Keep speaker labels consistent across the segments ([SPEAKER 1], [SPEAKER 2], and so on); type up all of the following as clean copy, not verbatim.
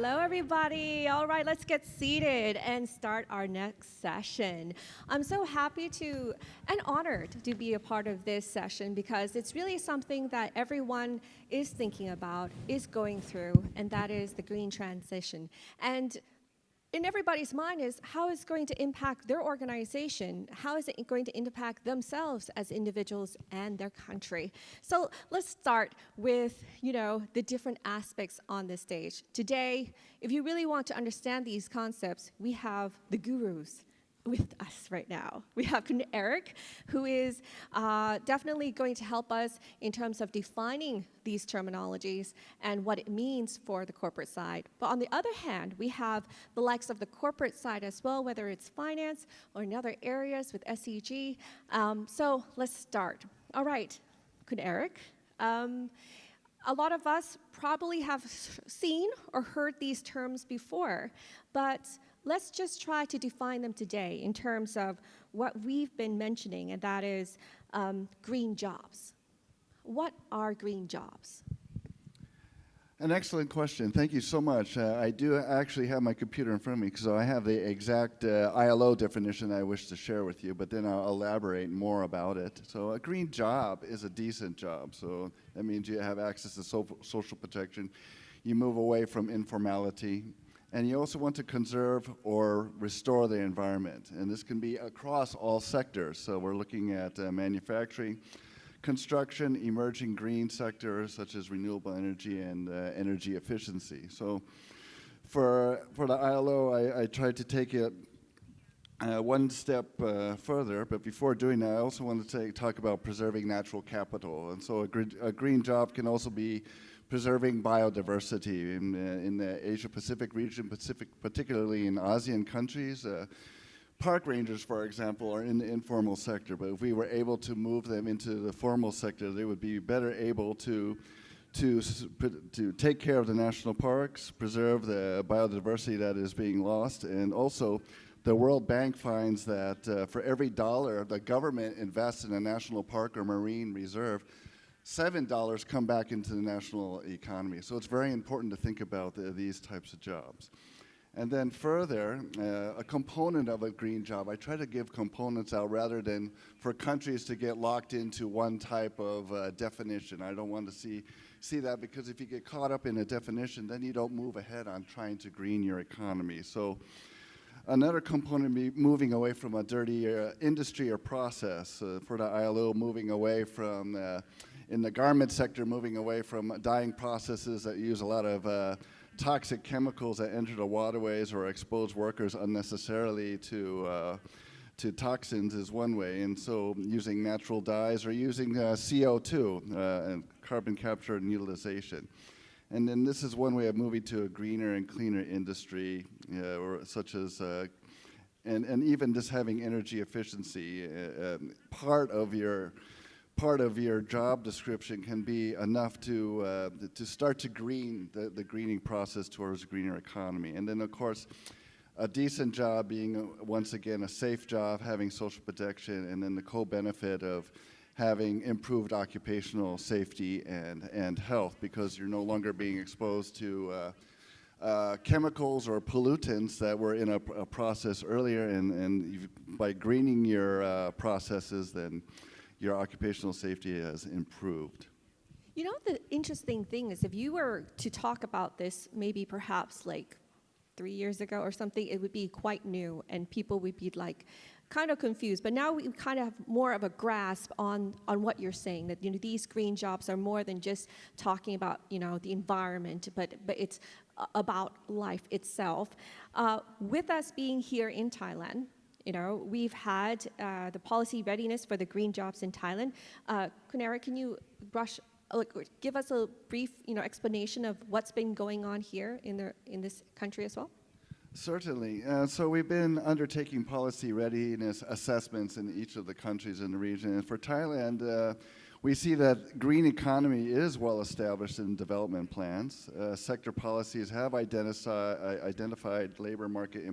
[SPEAKER 1] Hello, everybody. All right, let's get seated and start our next session. I'm so happy and honored to be a part of this session because it's really something that everyone is thinking about, is going through, and that is the green transition. And in everybody's mind is how it's going to impact their organization, how is it going to impact themselves as individuals and their country. So let's start with, the different aspects on this stage. Today, if you really want to understand these concepts, we have the gurus with us right now. We have Eric, who is definitely going to help us in terms of defining these terminologies and what it means for the corporate side. But on the other hand, we have the likes of the corporate side as well, whether it's finance or in other areas with SEG. So let's start. All right, Eric. A lot of us probably have seen or heard these terms before, but let's just try to define them today in terms of what we've been mentioning, and that is green jobs. What are green jobs?
[SPEAKER 2] An excellent question. Thank you so much. I do actually have my computer in front of me, so I have the exact ILO definition I wish to share with you, but then I'll elaborate more about it. So a green job is a decent job. So that means you have access to social protection. You move away from informality. And you also want to conserve or restore the environment. And this can be across all sectors. So we're looking at manufacturing, construction, emerging green sectors such as renewable energy and energy efficiency. So for the ILO, I tried to take it one step further. But before doing that, I also want to talk about preserving natural capital. And so a green job can also be preserving biodiversity in the Asia-Pacific region, particularly in ASEAN countries. Park rangers, for example, are in the informal sector, but if we were able to move them into the formal sector, they would be better able to take care of the national parks, preserve the biodiversity that is being lost, and also the World Bank finds that for every dollar the government invests in a national park or marine reserve, $7 come back into the national economy. So it's very important to think about these types of jobs. And then further, a component of a green job, I try to give components out rather than for countries to get locked into one type of definition. I don't want to see that, because if you get caught up in a definition, then you don't move ahead on trying to green your economy. So another component would be moving away from a dirty industry or process. For the ILO, moving away from, in the garment sector, moving away from dyeing processes that use a lot of toxic chemicals that enter the waterways or expose workers unnecessarily to toxins is one way. And so using natural dyes or using CO2, and carbon capture and utilization. And then this is one way of moving to a greener and cleaner industry, or such as, and even just having energy efficiency. Part of your job description can be enough to start to green the greening process towards a greener economy. And then, of course, a decent job being, once again, a safe job, having social protection, and then the co-benefit of having improved occupational safety and health, because you're no longer being exposed to chemicals or pollutants that were in a process earlier, and by greening your processes, then your occupational safety has improved.
[SPEAKER 1] The interesting thing is, if you were to talk about this maybe perhaps like 3 years ago or something, it would be quite new and people would be like kind of confused. But now we kind of have more of a grasp on what you're saying, that these green jobs are more than just talking about the environment, but it's about life itself. With us being here in Thailand, we've had the policy readiness for the green jobs in Thailand. Eric, can you give us a brief, explanation of what's been going on here in this country as well?
[SPEAKER 2] Certainly. So we've been undertaking policy readiness assessments in each of the countries in the region. And for Thailand, we see that green economy is well established in development plans. Sector policies have identified labor market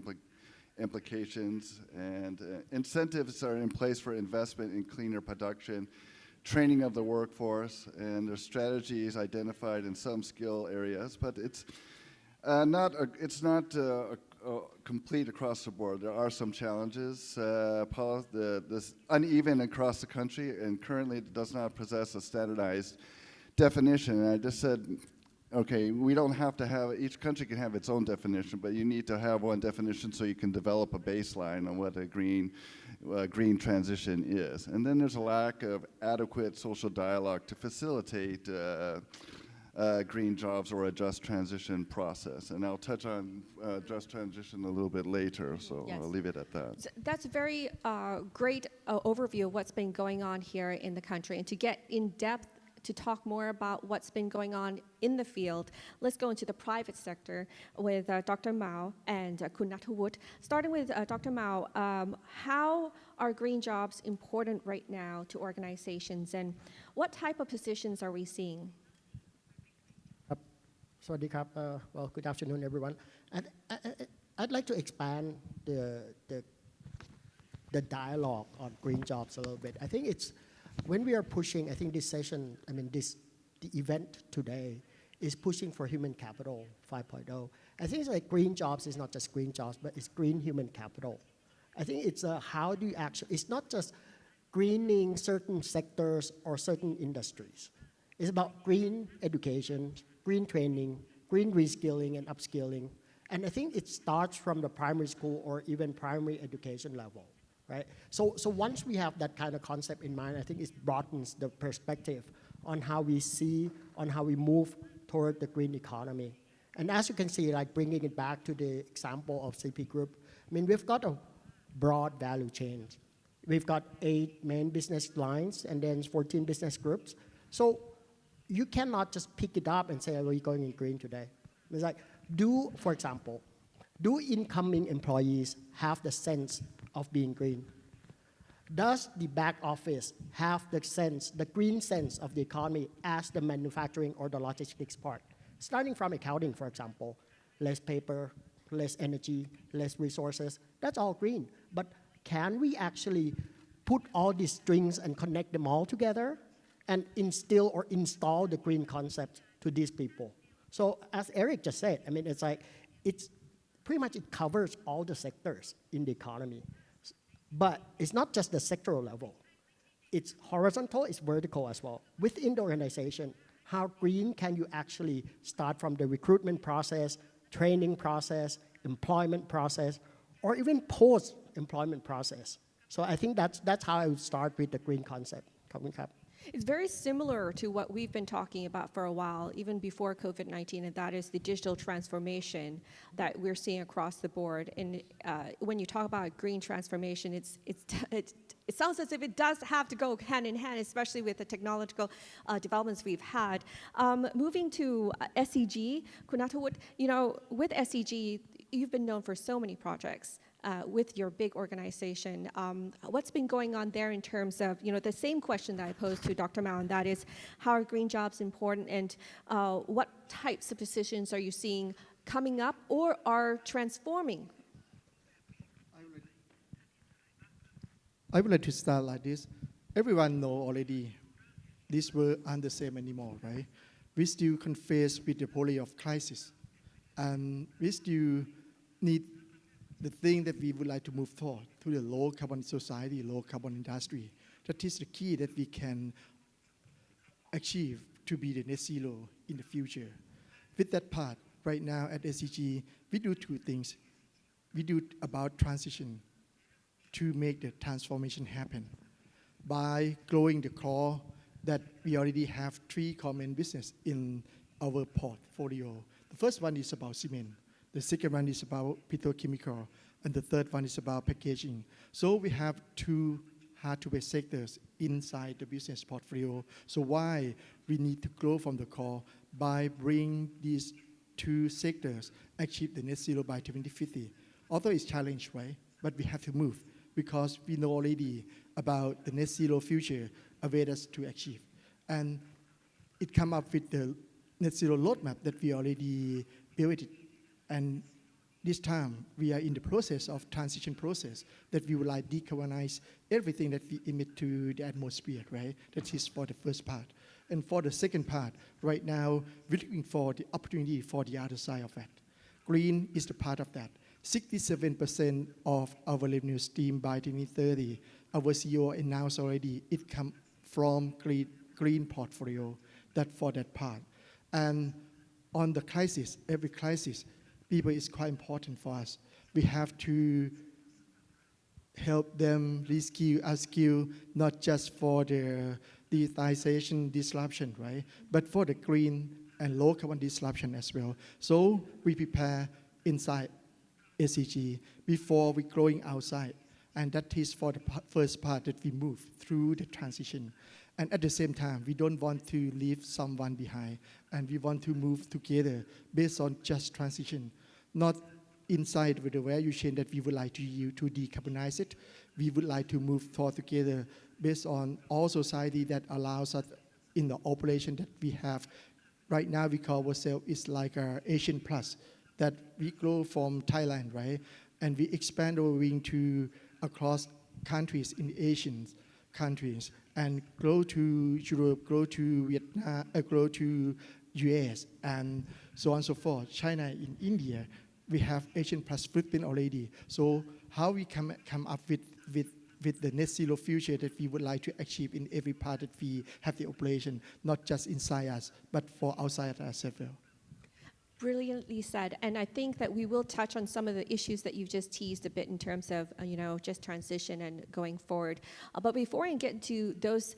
[SPEAKER 2] implications, and incentives are in place for investment in cleaner production, training of the workforce, and there's strategies identified in some skill areas. But it's It's not complete across the board. There are some challenges. This uneven across the country, and currently it does not possess a standardized definition. And I just said, okay, we don't have to have, each country can have its own definition, but you need to have one definition so you can develop a baseline on what a green transition is. And then there's a lack of adequate social dialogue to facilitate green jobs or a just transition process. And I'll touch on just transition a little bit later, so
[SPEAKER 1] Yes.
[SPEAKER 2] I'll leave it at that.
[SPEAKER 1] That's a very great overview of what's been going on here in the country. And to get in depth to talk more about what's been going on in the field, let's go into the private sector with Dr. Mao and Kun Nathawut. Starting with Dr. Mao, how are green jobs important right now to organizations, and what type of positions are we seeing?
[SPEAKER 3] Well, good afternoon, everyone. I'd like to expand the dialogue on green jobs a little bit. I think it's when we are pushing. I think this session, the event today, is pushing for human capital 5.0. I think it's like green jobs is not just green jobs, but it's green human capital. I think it's how do you actually. It's not just greening certain sectors or certain industries. It's about green education, green training, green reskilling and upskilling. And I think it starts from the primary school or even primary education level, right? So once we have that kind of concept in mind, I think it broadens the perspective on how we see, on how we move toward the green economy. And as you can see, like bringing it back to the example of CP Group, we've got a broad value chain. We've got 8 main business lines and then 14 business groups. So you cannot just pick it up and say, we're going in green today. It's like, for example, do incoming employees have the sense of being green? Does the back office have the green sense of the economy as the manufacturing or the logistics part? Starting from accounting, for example, less paper, less energy, less resources, that's all green. But can we actually put all these strings and connect them all together and instill or install the green concept to these people? So as Eric just said, it's pretty much it covers all the sectors in the economy. But it's not just the sectoral level. It's horizontal, it's vertical as well. Within the organization, how green can you actually start from the recruitment process, training process, employment process, or even post-employment process? So I think that's how I would start with the green concept.
[SPEAKER 1] It's very similar to what we've been talking about for a while, even before COVID-19, and that is the digital transformation that we're seeing across the board. And when you talk about green transformation, it sounds as if it does have to go hand in hand, especially with the technological developments we've had. Moving to SEG, Kun Nathawut, with SEG, you've been known for so many projects. With your big organization, what's been going on there in terms of, the same question that I posed to Dr. Mao, and that is, how are green jobs important, and what types of positions are you seeing coming up or are transforming?
[SPEAKER 4] I would like to start like this. Everyone know already this world aren't the same anymore, right? We still confess with the polio of crisis, and we still need the thing that we would like to move toward to the low carbon society, low carbon industry. That is the key that we can achieve to be the net zero in the future. With that part, right now at SCG, we do 2 things. We do about transition to make the transformation happen by growing the core that we already have 3 common business in our portfolio. The first one is about cement. The second one is about petrochemical, and the third one is about packaging. So we have 2 hard-to-abate sectors inside the business portfolio. So why we need to grow from the core by bringing these 2 sectors achieve the net zero by 2050. Although it's challenged, right? But we have to move because we know already about the net zero future await us to achieve. And it come up with the net zero roadmap that we already built it. And this time, we are in the process of transition process that we would like decarbonize everything that we emit to the atmosphere, right? That is for the first part. And for the second part, right now, we're looking for the opportunity for the other side of that. green is the part of that. 67% of our revenue stream by 2030, our CEO announced already, it come from green portfolio, that for that part. And on the crisis, every crisis, people is quite important for us. We have to help them reskill, upskill, not just for the digitization disruption, right? But for the green and low carbon disruption as well. So we prepare inside SCG before we growing outside. And that is for the first part that we move through the transition. And at the same time, we don't want to leave someone behind. And we want to move together based on just transition, not inside with the value chain that we would like to decarbonize it. We would like to move forward together based on all society that allows us in the operation that we have. Right now, we call ourselves is like our Asian Plus, that we grow from Thailand, right? And we expand our wing to across countries in Asian countries and grow to Europe, grow to Vietnam, grow to US, and so on and so forth. China, in India, we have Asian Plus footprint already. So how we come up with the net zero future that we would like to achieve in every part that we have the operation, not just inside us, but for outside us as well.
[SPEAKER 1] Brilliantly said. And I think that we will touch on some of the issues that you've just teased a bit in terms of, just transition and going forward. But before I get into those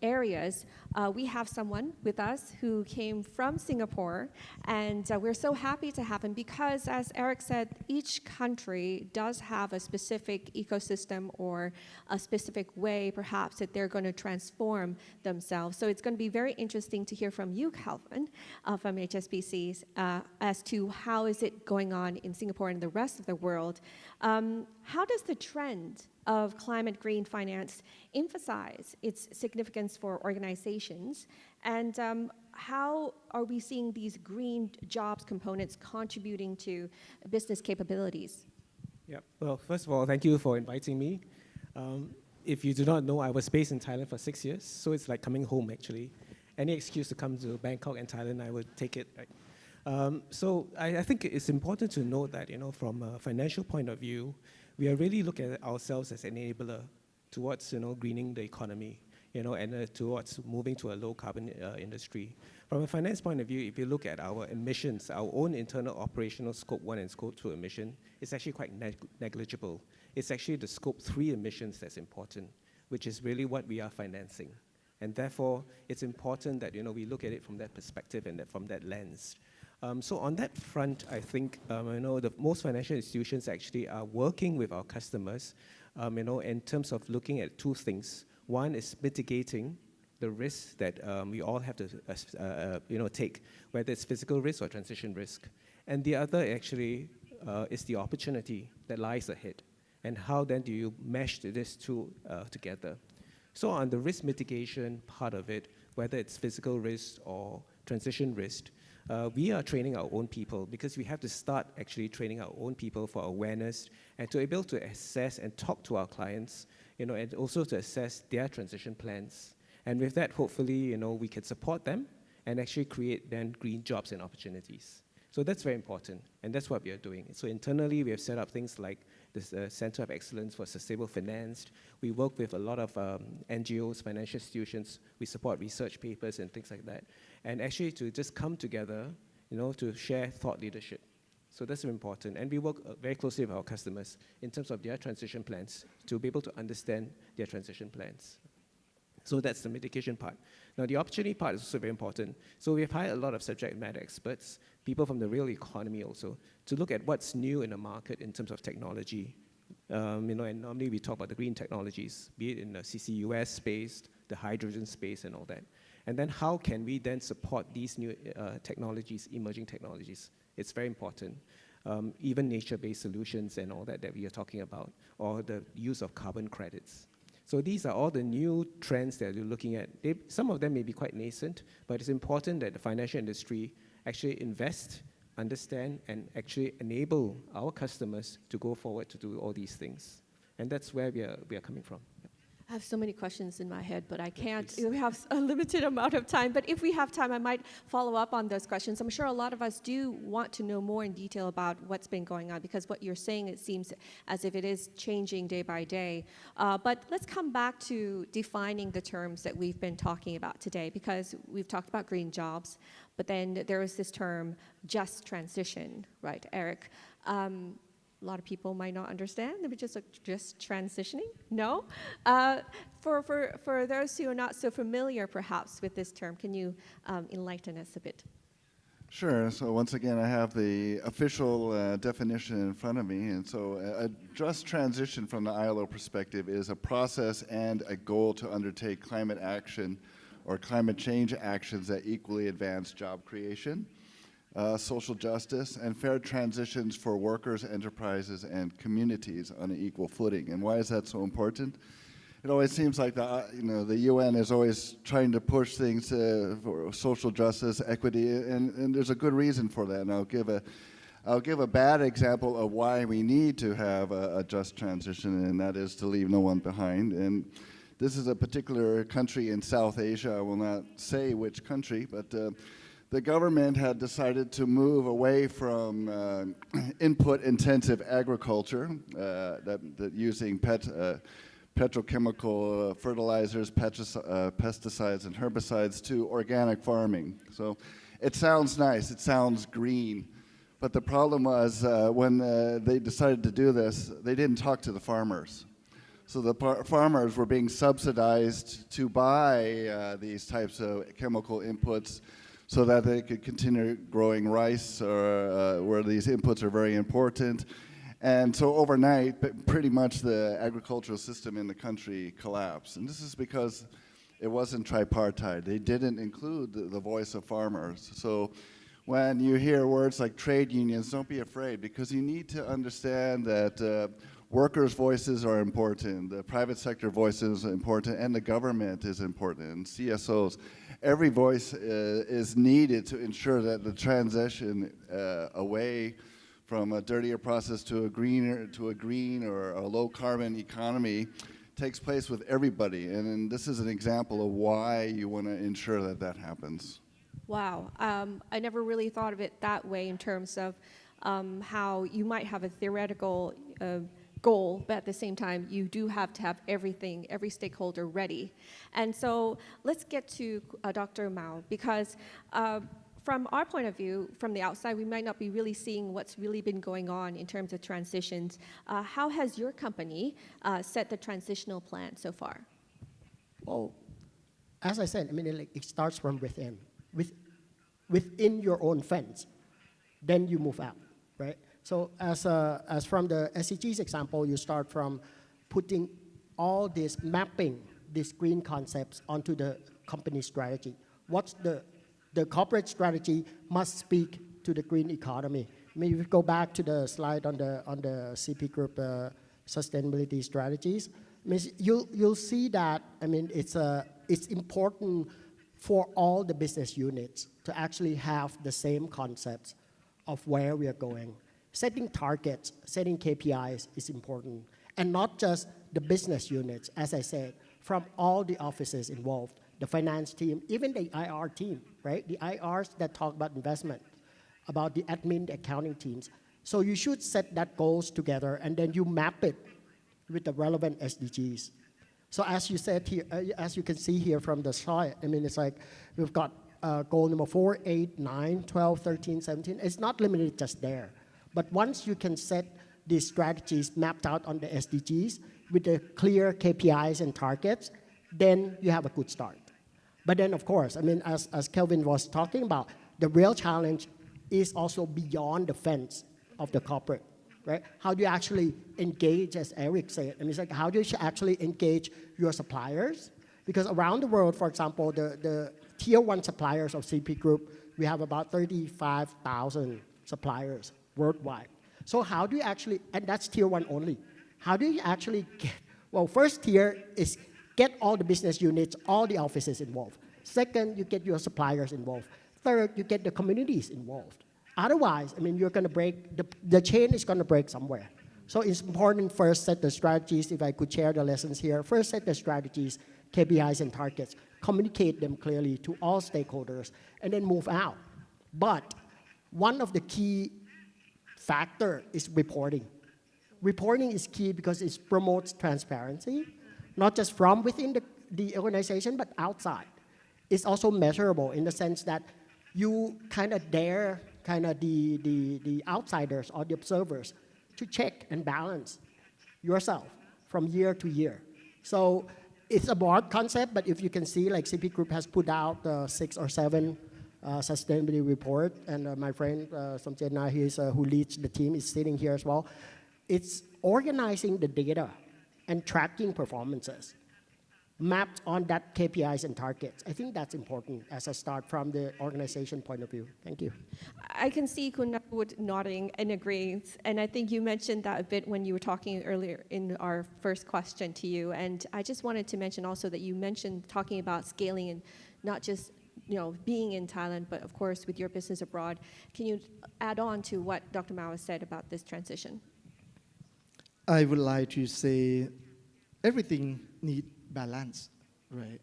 [SPEAKER 1] areas, we have someone with us who came from Singapore, and we're so happy to have him because, as Eric said, each country does have a specific ecosystem or a specific way, perhaps, that they're going to transform themselves. So it's going to be very interesting to hear from you, Calvin, from HSBC, as to how is it going on in Singapore and the rest of the world. How does the trend of climate green finance emphasize its significance for organizations, and how are we seeing these green jobs components contributing to business capabilities?
[SPEAKER 5] Yeah. Well, first of all, thank you for inviting me. If you do not know, I was based in Thailand for 6 years, so it's like coming home actually. Any excuse to come to Bangkok and Thailand, I would take it. Right? So I think it's important to note that from a financial point of view, we are really looking at ourselves as an enabler towards greening the economy, and towards moving to a low carbon industry. From a finance point of view, if you look at our emissions, our own internal operational scope 1 and scope 2 emission, it's actually quite negligible. It's actually the scope 3 emissions that's important, which is really what we are financing. And therefore, it's important that we look at it from that perspective and from that lens. So on that front, I think the most financial institutions actually are working with our customers, in terms of looking at two things. One is mitigating the risks that we all have to take, whether it's physical risk or transition risk. And the other actually is the opportunity that lies ahead. And how then do you mesh these two together? So on the risk mitigation part of it, whether it's physical risk or transition risk, we are training our own people because we have to start actually training our own people for awareness and to be able to assess and talk to our clients, and also to assess their transition plans. And with that, hopefully, we can support them and actually create then green jobs and opportunities. So that's very important, and that's what we are doing. So internally, we have set up things like this Center of Excellence for Sustainable Finance. We work with a lot of NGOs, financial institutions. We support research papers and things like that. And actually to just come together, to share thought leadership. So that's very important. And we work very closely with our customers in terms of their transition plans to be able to understand their transition plans. So that's the mitigation part. Now, the opportunity part is also very important. So we've hired a lot of subject matter experts, people from the real economy also, to look at what's new in the market in terms of technology. And normally we talk about the green technologies, be it in the CCUS space, the hydrogen space, and all that. And then how can we then support these new technologies, emerging technologies? It's very important. Even nature-based solutions and all that we are talking about, or the use of carbon credits. So these are all the new trends that you're looking at. Some of them may be quite nascent, but it's important that the financial industry actually invest, understand, and actually enable our customers to go forward to do all these things. And that's where we are coming from.
[SPEAKER 1] I have so many questions in my head, but I can't. We have a limited amount of time. But if we have time, I might follow up on those questions. I'm sure a lot of us do want to know more in detail about what's been going on, because what you're saying, it seems as if it is changing day by day. But let's come back to defining the terms that we've been talking about today, because we've talked about green jobs, but then there is this term, just transition, right, Eric? A lot of people might not understand. They're just transitioning. No, for those who are not so familiar, perhaps, with this term, can you enlighten us a bit?
[SPEAKER 2] Sure. So once again, I have the official definition in front of me. And so a just transition from the ILO perspective is a process and a goal to undertake climate action or climate change actions that equally advance job creation, social justice, and fair transitions for workers, enterprises, and communities on an equal footing. And why is that so important? It always seems like the UN is always trying to push things for social justice, equity, and there's a good reason for that. And I'll give a bad example of why we need to have a just transition, and that is to leave no one behind. And this is a particular country in South Asia. I will not say which country, but the government had decided to move away from input-intensive agriculture, that using petrochemical fertilizers, pesticides, and herbicides, to organic farming. So it sounds nice, it sounds green, but the problem was when they decided to do this, they didn't talk to the farmers. So the farmers were being subsidized to buy these types of chemical inputs so that they could continue growing rice, or where these inputs are very important. And so overnight, pretty much the agricultural system in the country collapsed. And this is because it wasn't tripartite. They didn't include the voice of farmers. So when you hear words like trade unions, don't be afraid, because you need to understand that workers' voices are important, the private sector voices are important, and the government is important, and CSOs. Every voice is needed to ensure that the transition away from a dirtier process to a green or a low carbon economy takes place with everybody. And this is an example of why you want to ensure that that happens.
[SPEAKER 1] Wow, I never really thought of it that way, in terms of how you might have a theoretical goal, but at the same time, you do have to have everything, every stakeholder ready. And so let's get to Dr. Mao, because from our point of view, from the outside, we might not be really seeing what's really been going on in terms of transitions. How has your company set the transitional plan so far?
[SPEAKER 3] Well, as I said, I mean, it starts from within. Within your own fence, then you move out, right? So as from the SDGs example, you start from putting all this, mapping these green concepts onto the company strategy. What's the corporate strategy must speak to the green economy. I mean, if you go back to the slide on the CP Group sustainability strategies, I mean, you'll see that, I mean, it's important for all the business units to actually have the same concepts of where we are going. Setting targets, setting KPIs is important. And not just the business units, as I said, from all the offices involved, the finance team, even the IR team, right? The IRs that talk about investment, about the admin, the accounting teams. So you should set that goals together, and then you map it with the relevant SDGs. So as you said here, as you can see here from the slide, I mean, it's like we've got goal number 4, 8, 9, 12, 13, 17. It's not limited just there. But once you can set these strategies mapped out on the SDGs with the clear KPIs and targets, then you have a good start. But then, of course, I mean, as Kelvin was talking about, the real challenge is also beyond the fence of the corporate, right? How do you actually engage, as Eric said? I mean, it's like, how do you actually engage your suppliers? Because around the world, for example, the tier 1 suppliers of CP Group, we have about 35,000 suppliers worldwide. So how do you actually, and that's tier 1 only, how do you actually get, well, first tier is get all the business units, all the offices involved. Second, you get your suppliers involved. Third, you get the communities involved. Otherwise, I mean, you're going to break, the chain is going to break somewhere. So it's important first set the strategies, if I could share the lessons here. First set the strategies, KPIs and targets, communicate them clearly to all stakeholders, and then move out. But one of the key factor is reporting. Reporting is key because it promotes transparency, not just from within the organization, but outside. It's also measurable in the sense that you kind of dare the outsiders or the observers to check and balance yourself from year to year. So it's a broad concept, but if you can see, like CP Group has put out 6 or 7 sustainability report, and my friend Somjena, who leads the team, is sitting here as well. It's organizing the data and tracking performances mapped on that KPIs and targets. I think that's important as a start from the organization point of view. Thank you.
[SPEAKER 1] I can see Kunnawood nodding and agreeing, and I think you mentioned that a bit when you were talking earlier in our first question to you. And I just wanted to mention also that you mentioned talking about scaling and not just being in Thailand, but of course with your business abroad. Can you add on to what Dr. Mao has said about this transition?
[SPEAKER 4] I would like to say everything needs balance, right?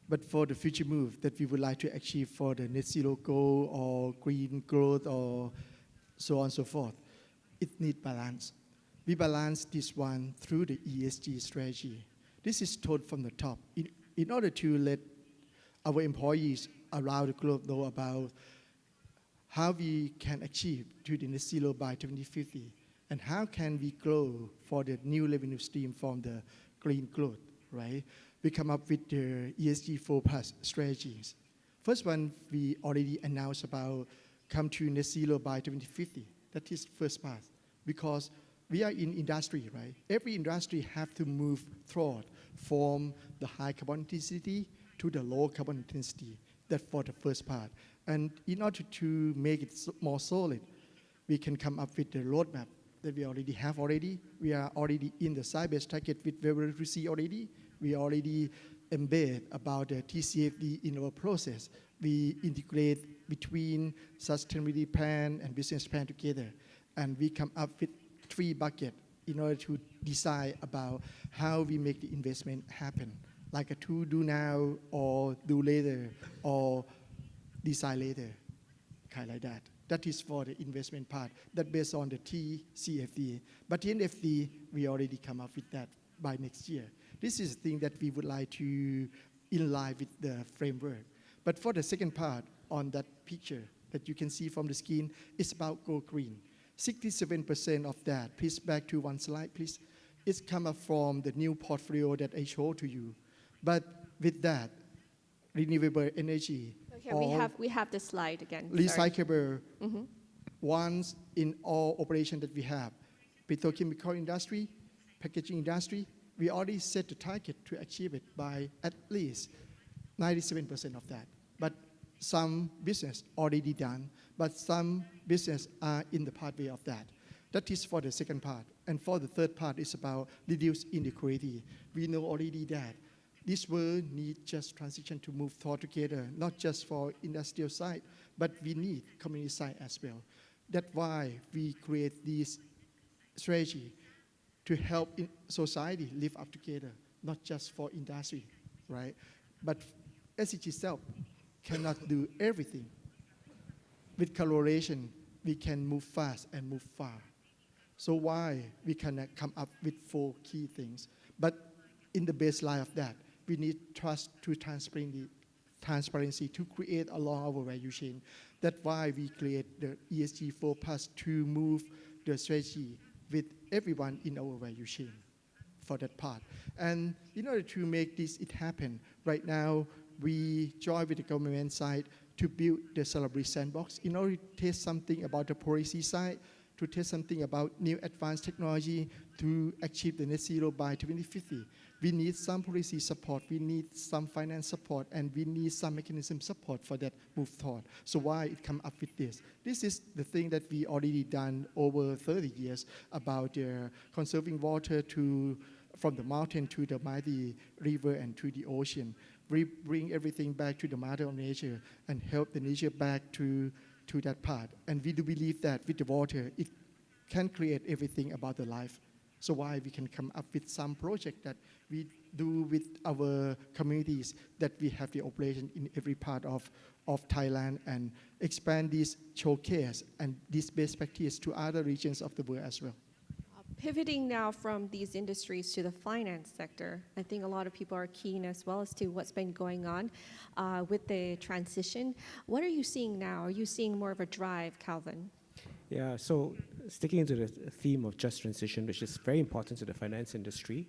[SPEAKER 4] But for the future move that we would like to achieve for the net zero goal or green growth or so on and so forth, it needs balance. We balance this one through the ESG strategy. This is told from the top. In order to let our employees around the globe know about how we can achieve to the net zero by 2050 and how can we grow for the new revenue stream from the green growth, right? We come up with the ESG 4+ strategies. First one, we already announced about come to net zero by 2050. That is first part. Because we are in industry, right? Every industry have to move forward from the high carbon intensity to the low carbon intensity. That's for the first part. And in order to make it more solid, we can come up with the roadmap that we already have already. We are already in the science-based target with Variable already. We already embed about the TCFD in our process. We integrate between sustainability plan and business plan together. And we come up with 3 buckets in order to decide about how we make the investment happen. Like a to do now or do later or decide later, kind of like that. That is for the investment part. That based on the TCFD. But TNFD, we already come up with that by next year. This is the thing that we would like to in line with the framework. But for the second part on that picture that you can see from the screen, it's about Go Green. 67% of that, please back to one slide, please. It's come up from the new portfolio that I showed to you. But with that, renewable energy.
[SPEAKER 1] Okay, we have the slide again.
[SPEAKER 4] Recyclable ones in all operation that we have. Petrochemical industry, packaging industry, we already set the target to achieve it by at least 97% of that. But some business already done, but some business are in the pathway of that. That is for the second part. And for the third part is about reduce inequality. We know already that this world needs just transition to move forward together, not just for industrial side, but we need community side as well. That's why we create this strategy to help society live up together, not just for industry, right? But SDG itself cannot do everything. With collaboration, we can move fast and move far. So why we can come up with 4 key things. But in the baseline of that, we need trust to transparency to create along our value chain. That's why we create the ESG 4+ to move the strategy with everyone in our value chain for that part. And in order to make it happen, right now we join with the government side to build the celebrity sandbox in order to test something about the policy side, to test something about new advanced technology to achieve the net zero by 2050. We need some policy support, we need some finance support, and we need some mechanism support for that move forward. So why it come up with this? This is the thing that we already done over 30 years about conserving water from the mountain to the mighty river and to the ocean. We bring everything back to the mother of nature and help the nature back to that part. And we do believe that with the water, it can create everything about the life. So why we can come up with some project that we do with our communities, that we have the operation in every part of Thailand, and expand this showcase and this best practice to other regions of the world as well.
[SPEAKER 1] Pivoting now from these industries to the finance sector, I think a lot of people are keen as well as to what's been going on with the transition. What are you seeing now? Are you seeing more of a drive, Calvin?
[SPEAKER 5] Yeah, so sticking to the theme of just transition, which is very important to the finance industry,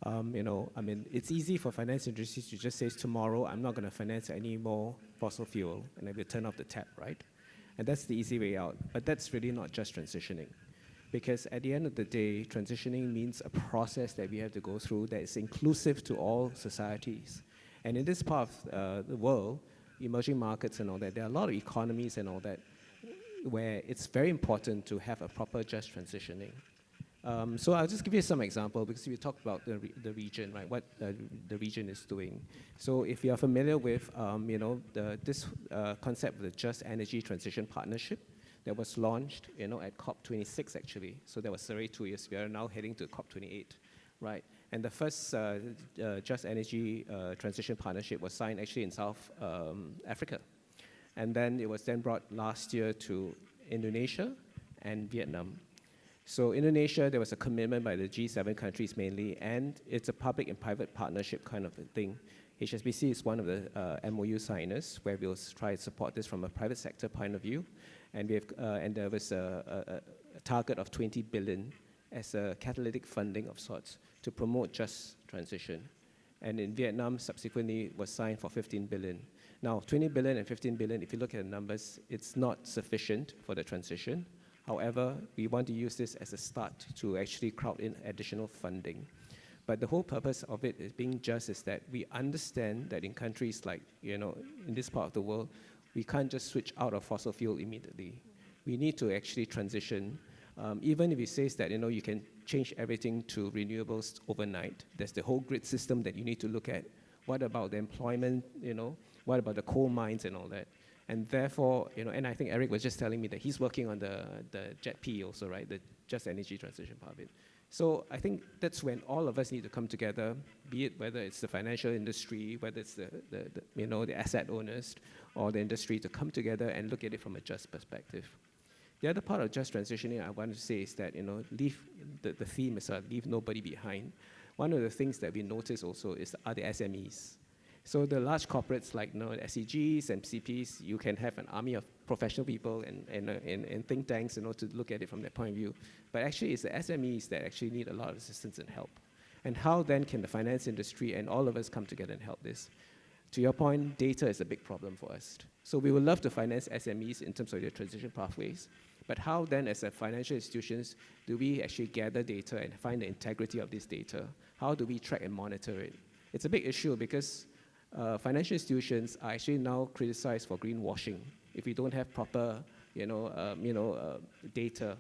[SPEAKER 5] it's easy for finance industries to just say tomorrow I'm not going to finance any more fossil fuel, and then we turn off the tap, right? And that's the easy way out. But that's really not just transitioning. Because at the end of the day, transitioning means a process that we have to go through that is inclusive to all societies. And in this part of the world, emerging markets and all that, there are a lot of economies and all that where it's very important to have a proper just transitioning. So I'll just give you some example because we talked about the region, right? What the region is doing. So if you are familiar with, this concept of the Just Energy Transition Partnership, that was launched, at COP26 actually. So that was already 2 years. We are now heading to COP28, right? And the first Just Energy Transition Partnership was signed actually in South Africa. And then it was then brought last year to Indonesia and Vietnam. So Indonesia, there was a commitment by the G7 countries mainly, and it's a public and private partnership kind of a thing. HSBC is one of the MOU signers where we'll try to support this from a private sector point of view. And there was a target of 20 billion as a catalytic funding of sorts to promote just transition. And in Vietnam, subsequently, was signed for 15 billion. Now, 20 billion and 15 billion, if you look at the numbers, it's not sufficient for the transition. However, we want to use this as a start to actually crowd in additional funding. But the whole purpose of it is being just is that we understand that in countries like, in this part of the world, we can't just switch out of fossil fuel immediately. We need to actually transition. Even if it says that, you can change everything to renewables overnight, there's the whole grid system that you need to look at. What about the employment, what about the coal mines and all that? And therefore, and I think Eric was just telling me that he's working on the JETP also, right? The Just Energy Transition part of it. So I think that's when all of us need to come together, be it whether it's the financial industry, whether it's the asset owners or the industry, to come together and look at it from a just perspective. The other part of just transitioning I want to say is that, the theme is leave nobody behind. One of the things that we notice also are the SMEs. So the large corporates like SEGs and CPs, you can have an army of professional people and think tanks to look at it from that point of view. But actually it's the SMEs that actually need a lot of assistance and help. And how then can the finance industry and all of us come together and help this? To your point, data is a big problem for us. So we would love to finance SMEs in terms of their transition pathways. But how then, as a financial institutions, do we actually gather data and find the integrity of this data? How do we track and monitor it? It's a big issue because financial institutions are actually now criticized for greenwashing if we don't have proper, data.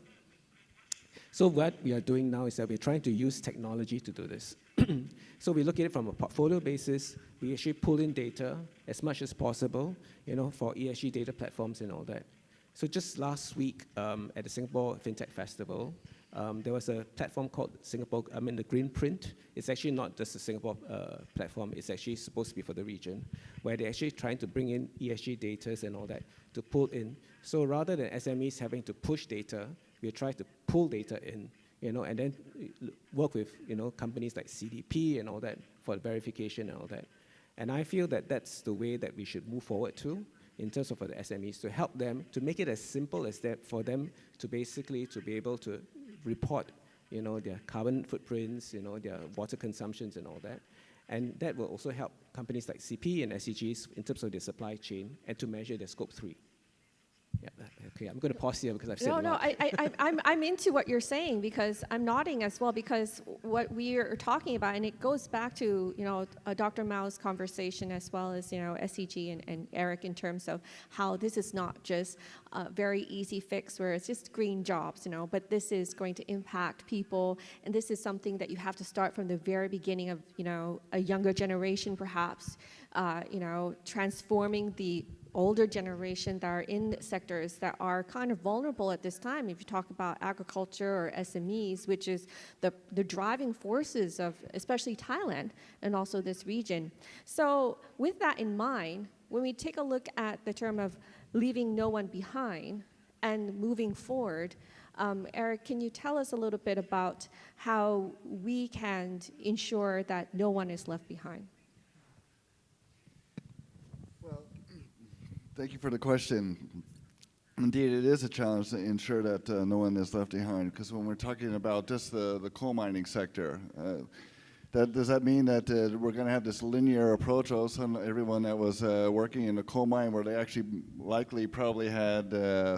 [SPEAKER 5] So what we are doing now is that we're trying to use technology to do this. So we look at it from a portfolio basis. We actually pull in data as much as possible, for ESG data platforms and all that. So just last week at the Singapore FinTech Festival, there was a platform called the Green Print. It's actually not just a Singapore platform. It's actually supposed to be for the region, where they're actually trying to bring in ESG data and all that to pull in. So rather than SMEs having to push data, we try to pull data in, and then work with, companies like CDP and all that for verification and all that. And I feel that that's the way that we should move forward to, in terms of for the SMEs, to help them, to make it as simple as that for them to basically to be able to report, their carbon footprints, their water consumptions and all that. And that will also help companies like CP and SEGs in terms of their supply chain and to measure their scope 3. Yeah, okay, I'm going to pause here because I've said a lot.
[SPEAKER 1] I'm into what you're saying because I'm nodding as well, because what we are talking about, and it goes back to, Dr. Mao's conversation as well as, SEG and Eric, in terms of how this is not just a very easy fix where it's just green jobs, but this is going to impact people, and this is something that you have to start from the very beginning of, a younger generation perhaps, transforming the older generation that are in sectors that are kind of vulnerable at this time. If you talk about agriculture or SMEs, which is the driving forces of especially Thailand and also this region. So with that in mind, when we take a look at the term of leaving no one behind and moving forward, Eric, can you tell us a little bit about how we can ensure that no one is left behind?
[SPEAKER 2] Well, thank you for the question. Indeed, it is a challenge to ensure that no one is left behind, because when we're talking about just the coal mining sector, does that mean that we're going to have this linear approach? All of a sudden, everyone that was working in a coal mine, where they actually likely probably had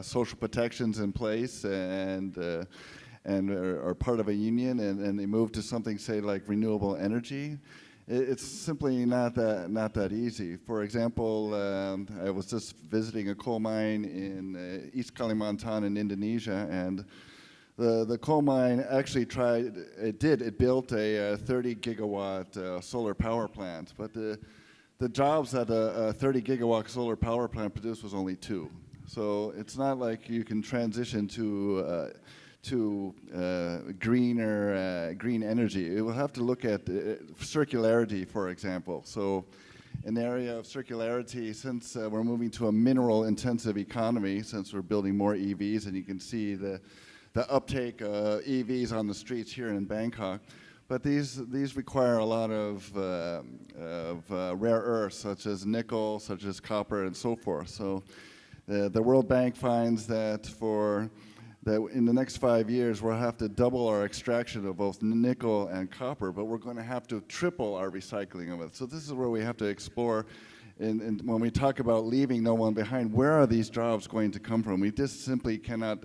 [SPEAKER 2] social protections in place and are part of a union, and they moved to something, say, like renewable energy. It's simply not that easy. For example, I was just visiting a coal mine in East Kalimantan in Indonesia, and the coal mine actually it built a 30 gigawatt solar power plant, but the jobs that a 30 gigawatt solar power plant produced was only 2. So it's not like you can transition to green energy. It will have to look at circularity, for example. So an area of circularity, since we're moving to a mineral-intensive economy, since we're building more EVs, and you can see the uptake of EVs on the streets here in Bangkok. But these require a lot of rare earths, such as nickel, such as copper, and so forth. So the World Bank finds that in the next 5 years, we'll have to double our extraction of both nickel and copper, but we're going to have to triple our recycling of it. So this is where we have to explore. And when we talk about leaving no one behind, where are these jobs going to come from? We just simply cannot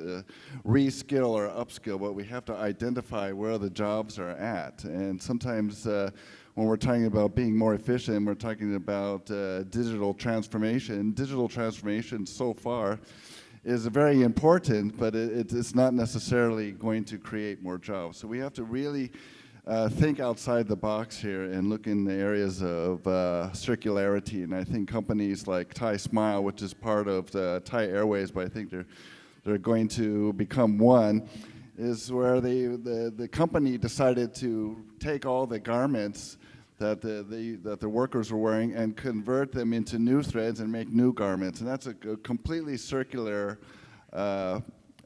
[SPEAKER 2] reskill or upskill, but we have to identify where the jobs are at. And sometimes when we're talking about being more efficient, we're talking about digital transformation. Digital transformation so far is very important, but it's not necessarily going to create more jobs. So we have to really think outside the box here and look in the areas of circularity. And I think companies like Thai Smile, which is part of the Thai Airways, but I think they're going to become one, is where the company decided to take all the garments that the workers were wearing and convert them into new threads and make new garments. And that's a completely circular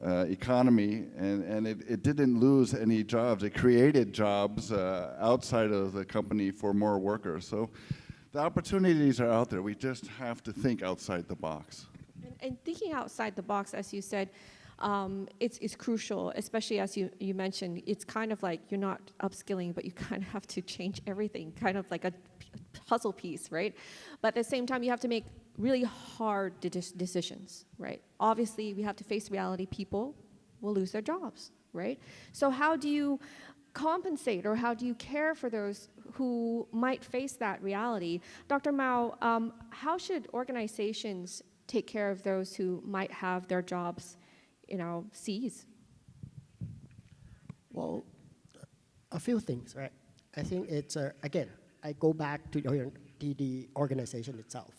[SPEAKER 2] economy, and it didn't lose any jobs. It created jobs outside of the company for more workers. So the opportunities are out there. We just have to think outside the box.
[SPEAKER 1] And thinking outside the box, as you said, it's crucial, especially as you mentioned. It's kind of like you're not upskilling, but you kind of have to change everything, kind of like a puzzle piece, right? But at the same time, you have to make really hard decisions, right? Obviously, we have to face reality. People will lose their jobs, right? So how do you compensate, or how do you care for those who might face that reality? Dr. Mao, how should organizations take care of those who might have their jobs, seized?
[SPEAKER 3] Well, a few things, right? I think it's, again, I go back to the organization itself.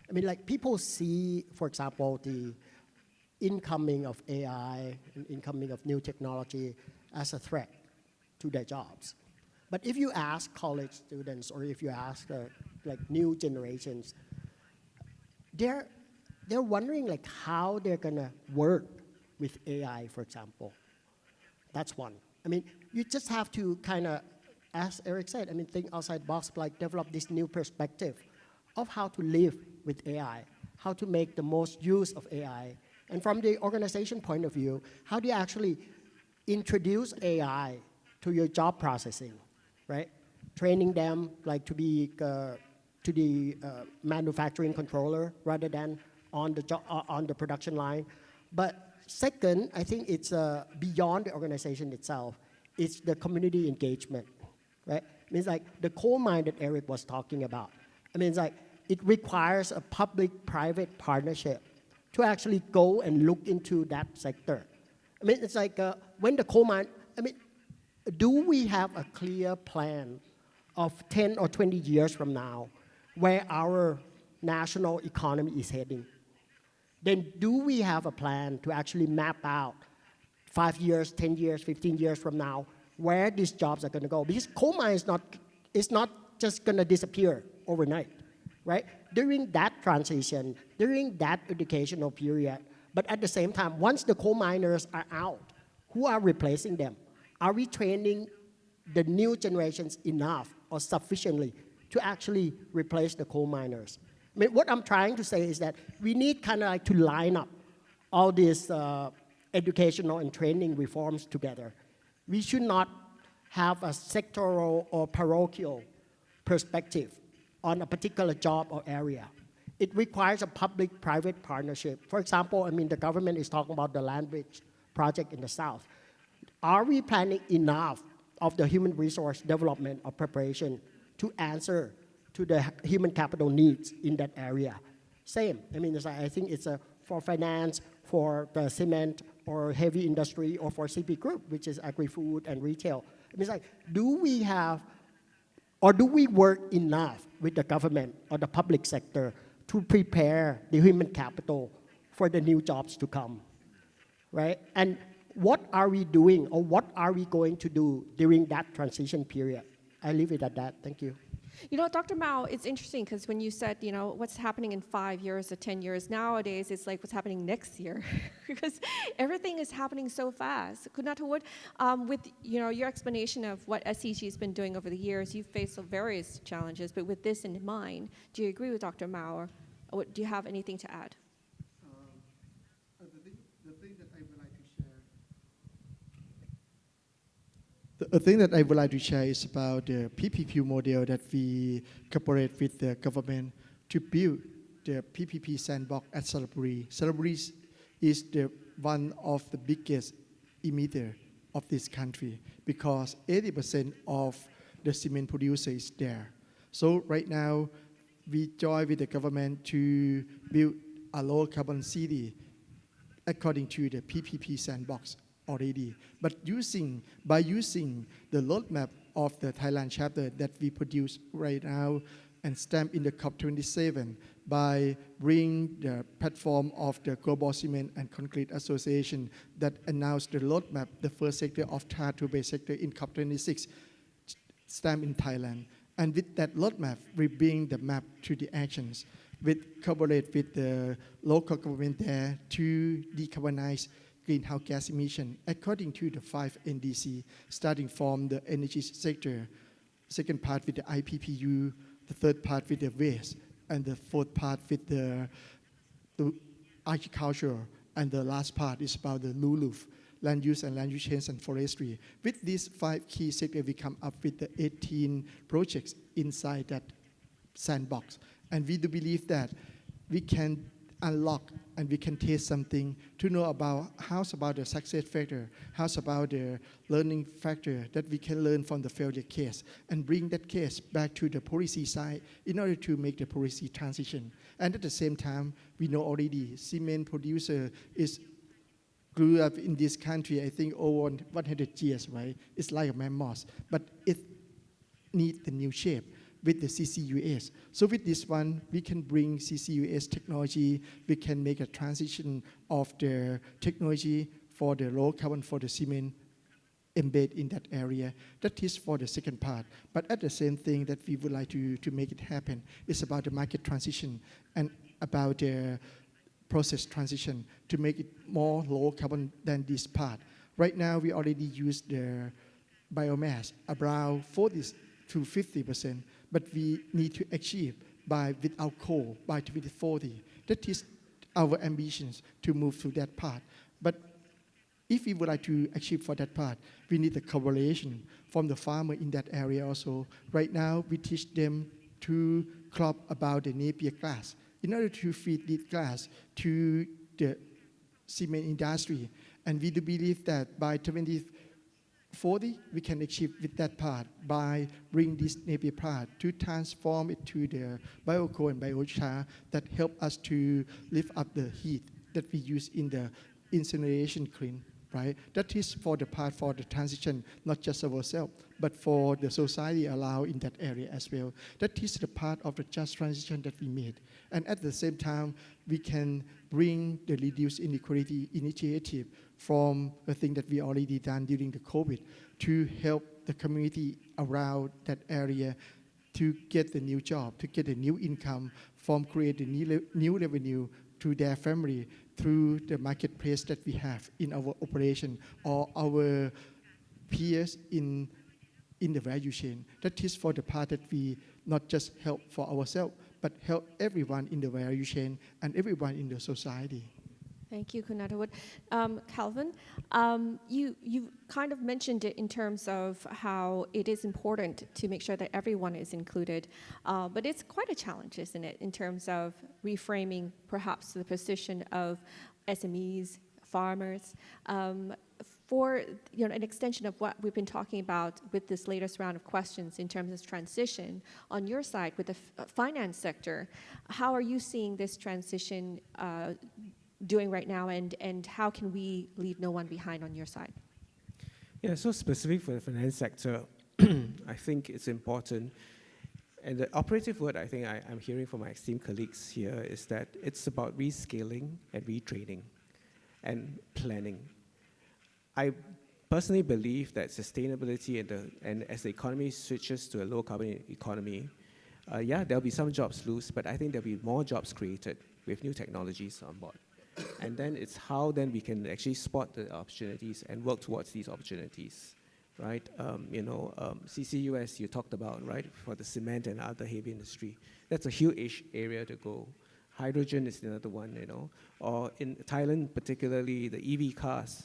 [SPEAKER 3] I mean, like, people see, for example, the incoming of AI and incoming of new technology as a threat to their jobs. But if you ask college students, or if you ask like new generations, they're wondering like how they're gonna work with AI, for example. That's one. I mean, you just have to kind of, as Eric said, I mean, think outside the box, like develop this new perspective of how to live with AI, how to make the most use of AI. And from the organization point of view, how do you actually introduce AI to your job processing, right? Training them like to be to the manufacturing controller rather than on the production line. But second, I think it's beyond the organization itself. It's the community engagement, right? It means like the coal mine that Eric was talking about. I mean, it's like it requires a public-private partnership to actually go and look into that sector. I mean, it's like when the coal mine, I mean, do we have a clear plan of 10 or 20 years from now where our national economy is heading, then do we have a plan to actually map out 5 years, 10 years, 15 years from now where these jobs are going to go? Because coal mine is not just going to disappear overnight, right? During that transition, during that educational period, but at the same time, once the coal miners are out, who are replacing them? Are we training the new generations enough or sufficiently to actually replace the coal miners? I mean, what I'm trying to say is that we need kind of like to line up all these educational and training reforms together. We should not have a sectoral or parochial perspective on a particular job or area. It requires a public-private partnership. For example, I mean, the government is talking about the land bridge project in the South. Are we planning enough of the human resource development or preparation to answer to the human capital needs in that area? Same. I mean, I think it's for finance, for the cement or heavy industry, or for CP Group, which is agri-food and retail. I mean, it's like, do we have, or do we work enough with the government or the public sector to prepare the human capital for the new jobs to come, right? And what are we doing, or what are we going to do during that transition period? I leave it at that. Thank you.
[SPEAKER 1] You know, Dr. Mao, it's interesting because when you said, you know, what's happening in 5 years or 10 years, nowadays it's like what's happening next year because everything is happening so fast. Kunata, what, with, you know, your explanation of what SCG has been doing over the years, you've faced various challenges, but with this in mind, do you agree with Dr. Mao, or do you have anything to add?
[SPEAKER 4] The thing that I would like to share is about the PPP model that we cooperate with the government to build the PPP sandbox at Saraburi. Saraburi is one of the biggest emitter of this country because 80% of the cement producer is there. So right now, we join with the government to build a low carbon city according to the PPP sandbox already. But by using the roadmap of the Thailand chapter that we produce right now and stamp in the COP27 by bringing the platform of the Global Cement and Concrete Association that announced the roadmap, the first sector of tar to base sector in COP26, stamp in Thailand. And with that roadmap, we bring the map to the actions. We collaborate with the local government there to decarbonize greenhouse gas emission according to the 5 NDC, starting from the energy sector, second part with the IPPU, the third part with the waste, and the fourth part with the agriculture, and the last part is about the LULUF, land use and land use change and forestry. With these 5 key sectors, we come up with the 18 projects inside that sandbox. And we do believe that we can unlock and we can taste something to know about how's about the success factor, how's about the learning factor that we can learn from the failure case and bring that case back to the policy side in order to make the policy transition. And at the same time, we know already cement producer grew up in this country, I think over 100 years, right? It's like a mammoth, but it needs the new shape with the CCUS. So with this one, we can bring CCUS technology, we can make a transition of the technology for the low carbon for the cement embed in that area. That is for the second part. But at the same thing that we would like to make it happen is about the market transition and about the process transition to make it more low carbon than this part. Right now, we already use the biomass around 40 to 50%, but we need to achieve without coal by 2040. That is our ambitions to move to that part. But if we would like to achieve for that part, we need the collaboration from the farmer in that area also. Right now, we teach them to crop about the Napier grass in order to feed this grass to the cement industry. And we do believe that by 2040, we can achieve with that part by bringing this Napier part to transform it to the biocoal and biochar that help us to lift up the heat that we use in the incineration kiln right? That is for the part for the transition, not just ourselves, but for the society allowed in that area as well. That is the part of the just transition that we made. And at the same time, we can bring the reduced inequality initiative from the thing that we already done during the COVID to help the community around that area to get the new job, to get a new income, from create a new revenue to their family through the marketplace that we have in our operation or our peers in the value chain. That is for the part that we not just help for ourselves, but help everyone in the value chain and everyone in the society.
[SPEAKER 1] Thank you, Kunatawut. Calvin, you kind of mentioned it in terms of how it is important to make sure that everyone is included, but it's quite a challenge, isn't it, in terms of reframing perhaps the position of SMEs, farmers, for an extension of what we've been talking about with this latest round of questions in terms of transition. On your side, with the finance sector, how are you seeing this transition doing right now, and how can we leave no one behind on your side?
[SPEAKER 5] Yeah, so specific for the finance sector, I think it's important. And the operative word I think I'm hearing from my esteemed colleagues here is that it's about rescaling and retraining and planning. I personally believe that sustainability and as the economy switches to a low carbon economy, there'll be some jobs lost, but I think there'll be more jobs created with new technologies on board. And then it's how then we can actually spot the opportunities and work towards these opportunities, right? CCUS you talked about, right, for the cement and other heavy industry. That's a huge area to go. Hydrogen is another one, Or in Thailand, particularly the EV cars,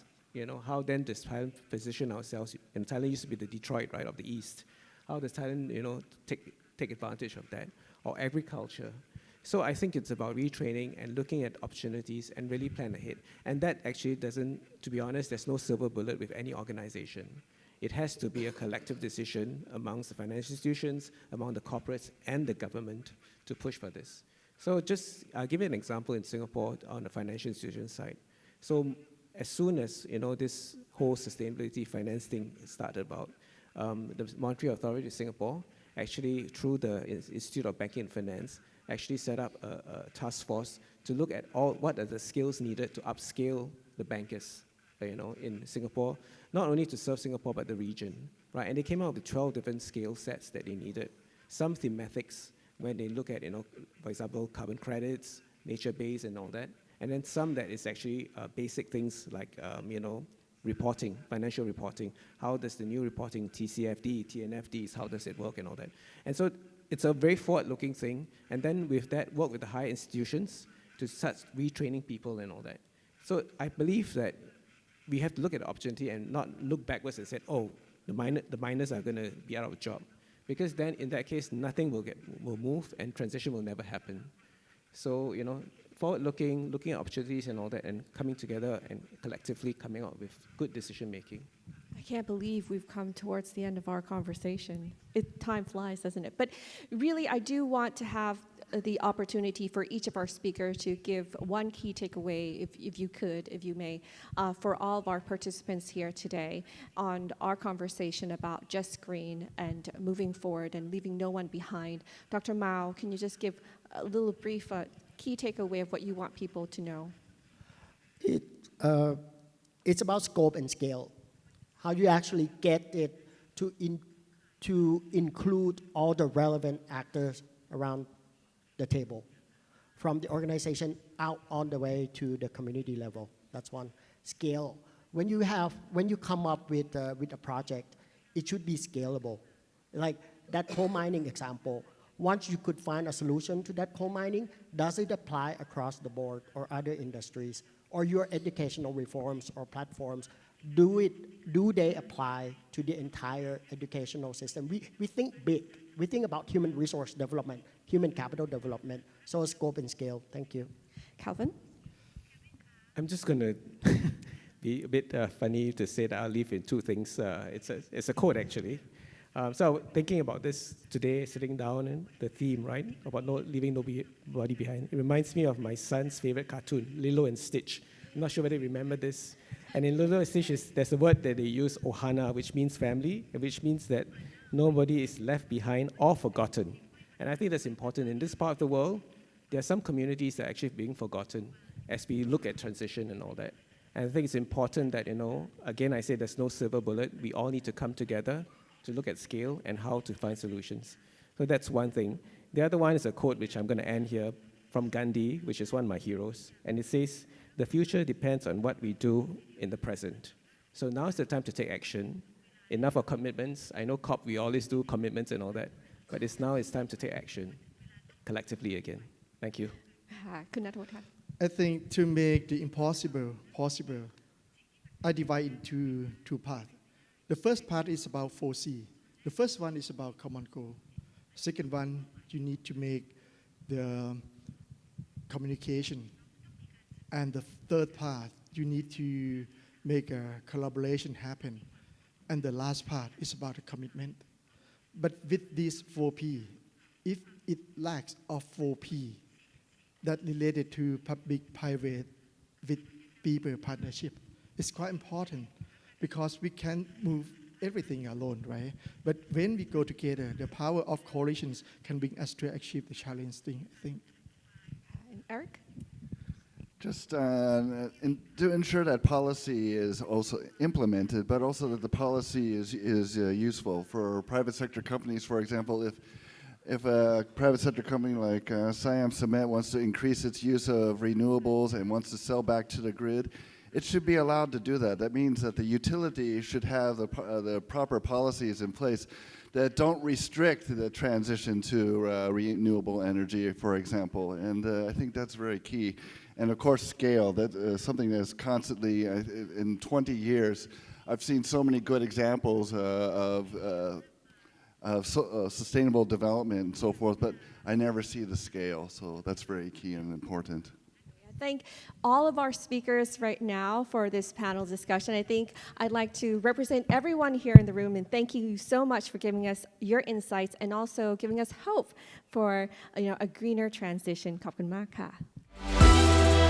[SPEAKER 5] how then does Thailand position ourselves? And Thailand used to be the Detroit, right, of the East. How does Thailand, take advantage of that? Or agriculture. So I think it's about retraining and looking at opportunities and really plan ahead. And that actually doesn't, to be honest, there's no silver bullet with any organization. It has to be a collective decision amongst the financial institutions, among the corporates and the government to push for this. So I'll give you an example in Singapore on the financial institution side. So as soon as, this whole sustainability finance thing started about, the Monetary Authority of Singapore, actually through the Institute of Banking and Finance, actually set up a task force to look at what are the skills needed to upscale the bankers, in Singapore, not only to serve Singapore, but the region, right? And they came out with 12 different skill sets that they needed. Some thematics, when they look at, for example, carbon credits, nature-based and all that. And then some that is actually basic things like, reporting, financial reporting. How does the new reporting, TCFD, TNFDs, how does it work and all that? And so it's a very forward-looking thing. And then with that, work with the higher institutions to start retraining people and all that. So I believe that we have to look at the opportunity and not look backwards and say, the miners are going to be out of a job. Because then in that case, nothing will move and transition will never happen. So, forward-looking, looking at opportunities and all that, and coming together and collectively coming up with good decision-making.
[SPEAKER 1] I can't believe we've come towards the end of our conversation. Time flies, doesn't it? But really, I do want to have the opportunity for each of our speakers to give one key takeaway, if you may, for all of our participants here today on our conversation about just green and moving forward and leaving no one behind. Dr. Mao, can you just give a little brief key takeaway of what you want people to know?
[SPEAKER 3] It's about scope and scale. How you actually get it to include all the relevant actors around the table, from the organization out on the way to the community level. That's one. Scale. When you come up with a project, it should be scalable. Like that coal mining example. Once you could find a solution to that coal mining, does it apply across the board or other industries? Or your educational reforms or platforms, do they apply to the entire educational system? We think big. We think about human resource development, human capital development. So scope and scale. Thank you.
[SPEAKER 1] Calvin?
[SPEAKER 5] I'm just going to be a bit funny to say that I'll leave in two things. It's a quote, actually. So thinking about this today, sitting down, and the theme, right, about leaving nobody behind, it reminds me of my son's favorite cartoon, Lilo and Stitch. I'm not sure whether you remember this. And in Lulu there's a word that they use, ohana, which means family, and which means that nobody is left behind or forgotten. And I think that's important. In this part of the world, there are some communities that are actually being forgotten as we look at transition and all that. And I think it's important that, again, I say there's no silver bullet. We all need to come together to look at scale and how to find solutions. So that's one thing. The other one is a quote which I'm going to end here from Gandhi, which is one of my heroes. And it says, the future depends on what we do in the present. So now is the time to take action. Enough of commitments. I know COP, we always do commitments and all that. But it's time to take action collectively again. Thank you.
[SPEAKER 1] ค่ะคุณณัฐวุฒิค่ะ
[SPEAKER 4] I think to make the impossible possible, I divide into two parts. The first part is about 4C. The first one is about common goal. Second one, you need to make the communication. And the third part, you need to make a collaboration happen. And the last part is about a commitment. But with these 4P, if it lacks of 4P, that related to public-private with people partnership, it's quite important because we can't move everything alone, right? But when we go together, the power of coalitions can bring us to achieve the challenge thing, I think.
[SPEAKER 1] And Eric?
[SPEAKER 2] Just to ensure that policy is also implemented, but also that the policy is useful for private sector companies. For example, if a private sector company like Siam Cement wants to increase its use of renewables and wants to sell back to the grid, it should be allowed to do that. That means that the utility should have the proper policies in place that don't restrict the transition to renewable energy, for example. And I think that's very key. And of course, scale. That's something that's constantly, in 20 years, I've seen so many good examples of sustainable development and so forth, but I never see the scale. So that's very key and important.
[SPEAKER 1] Thank all of our speakers right now for this panel discussion. I think I'd like to represent everyone here in the room and thank you so much for giving us your insights and also giving us hope for a greener transition. ขอบคุณมากค่ะ